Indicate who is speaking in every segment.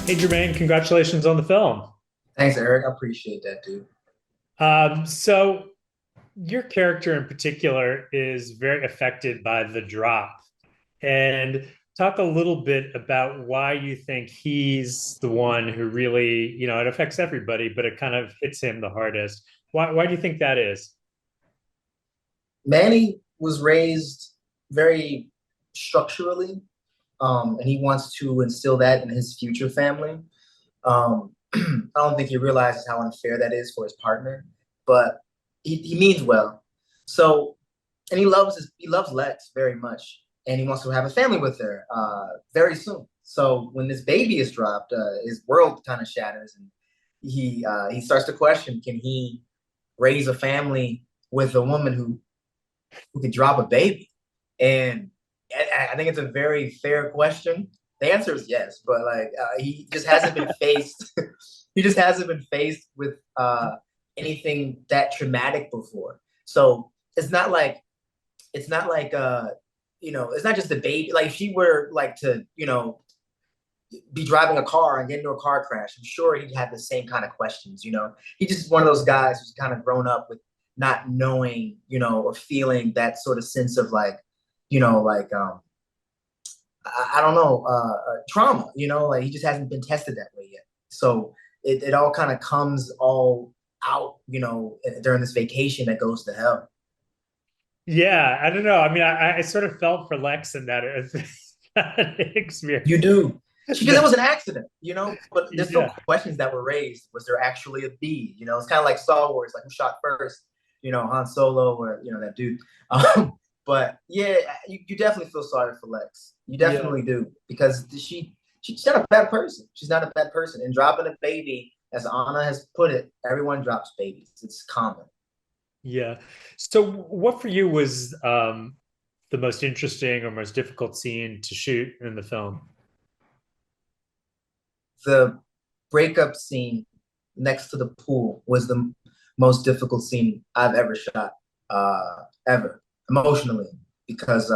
Speaker 1: Hey, Jermaine, congratulations on the film.
Speaker 2: Thanks, Eric. I appreciate that, dude.
Speaker 1: So your character in particular is very affected by the drop. And talk a little bit about why you think he's the one who really, it affects everybody, but it kind of hits him the hardest. Why do you think that is?
Speaker 2: Manny was raised very structurally, and he wants to instill that in his future family. I don't think he realizes how unfair that is for his partner, but he means well. So, and he loves Lex very much, and he wants to have a family with her very soon. So when this baby is dropped, his world kind of shatters, and he starts to question: Can he raise a family with a woman who could drop a baby? And I think it's a very fair question. The answer is yes, but like he just hasn't been faced. He just hasn't been faced with anything that traumatic before. So it's not like it's not just the baby. Like if she were like to be driving a car and get into a car crash, I'm sure he'd have the same kind of questions. He's just one of those guys who's kind of grown up with not knowing, or feeling that sort of sense of like, like I don't know, trauma. Like he just hasn't been tested that way yet. So it all kind of comes all out, during this vacation that goes to hell.
Speaker 1: Yeah, I don't know. I mean, I sort of felt for Lex in that, that
Speaker 2: You
Speaker 1: experience.
Speaker 2: do. Because it was
Speaker 1: That,
Speaker 2: an accident, but there's still
Speaker 1: yeah.
Speaker 2: questions that were raised. Was there actually a bee? It's kind of like Star Wars, like who shot first, Han Solo or, that dude. But yeah, you definitely feel sorry for Lex. You
Speaker 1: Yeah.
Speaker 2: definitely do. Because she's not a bad person. She's not a bad person. And dropping a baby, as Anna has put it, everyone drops babies. It's common.
Speaker 1: Yeah. So, what for you was the most interesting or most difficult scene to shoot in the film?
Speaker 2: The breakup scene next to the pool was the most difficult scene I've ever shot, ever, emotionally, because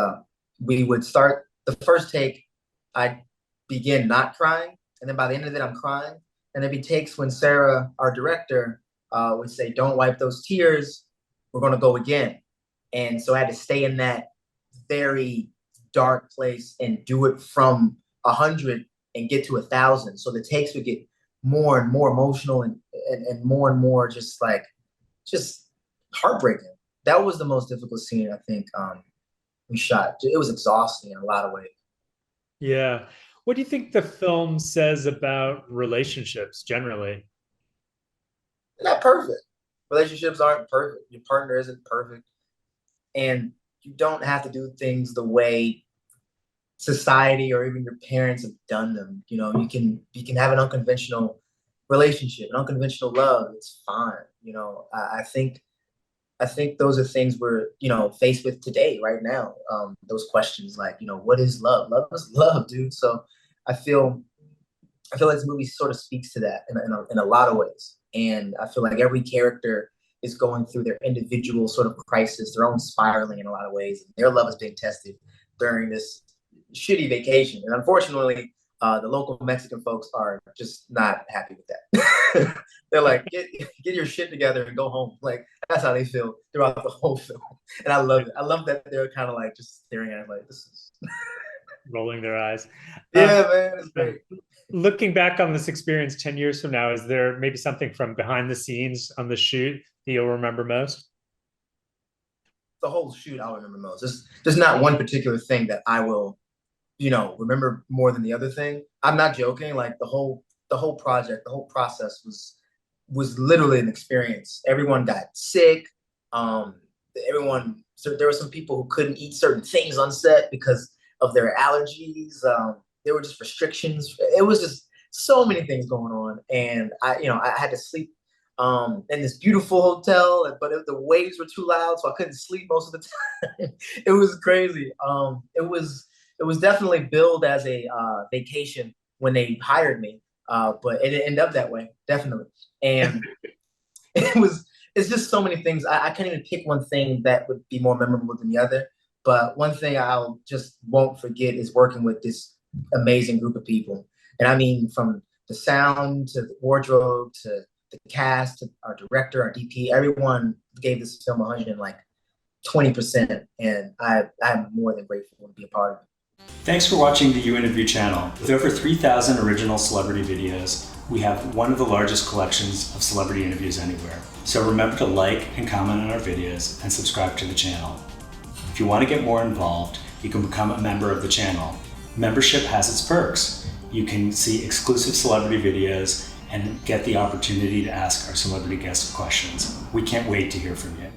Speaker 2: we would start the first take, I'd begin not crying, and then by the end of it, I'm crying. And there'd be takes when Sarah, our director, would say, "Don't wipe those tears. We're going to go again." And so I had to stay in that very dark place and do it from 100 and get to 1,000. So the takes would get more and more emotional and more just heartbreaking. That was the most difficult scene I think we shot. It was exhausting in a lot of ways.
Speaker 1: Yeah. What do you think the film says about relationships generally?
Speaker 2: They're not perfect. Relationships aren't perfect. Your partner isn't perfect, and you don't have to do things the way society or even your parents have done them. You can have an unconventional relationship, an unconventional love. It's fine. I think those are things we're faced with today, right now. Those questions like what is love? Love is love, dude. So I feel I feel like this movie sort of speaks to that in a lot of ways, and I feel like every character is going through their individual sort of crisis, their own spiraling in a lot of ways. And their love is being tested during this shitty vacation, and unfortunately, the local Mexican folks are just not happy with that. They're like, get your shit together and go home. Like that's how they feel throughout the whole film, and I love it. I love that they're kind of like just staring at it like this is.
Speaker 1: Rolling their eyes.
Speaker 2: Yeah,
Speaker 1: Um,
Speaker 2: man, it's great.
Speaker 1: Looking back on this experience 10 years from now, is there maybe something from behind the scenes on the shoot that you'll remember most?
Speaker 2: The whole shoot I'll remember most. There's not one particular thing that I will, remember more than the other thing. I'm not joking. Like the whole project, the whole process was literally an experience. Everyone got sick. Um, everyone. So there were some people who couldn't eat certain things on set because of their allergies. There were just restrictions. It was just so many things going on, and I had to sleep in this beautiful hotel, but the waves were too loud, so I couldn't sleep most of the time. It was crazy. It was definitely billed as a vacation when they hired me, but it didn't end up that way, definitely. And it was it's just so many things. I can't even pick one thing that would be more memorable than the other. But one thing I'll just won't forget is working with this amazing group of people. And I mean, from the sound to the wardrobe to the cast, to our director, our DP, everyone gave this film 120%, and I'm more than grateful to be a part of it.
Speaker 3: Thanks for watching the You Interview channel. With over 3,000 original celebrity videos, we have one of the largest collections of celebrity interviews anywhere. So remember to like and comment on our videos and subscribe to the channel. If you want to get more involved, you can become a member of the channel. Membership has its perks. You can see exclusive celebrity videos and get the opportunity to ask our celebrity guests questions. We can't wait to hear from you.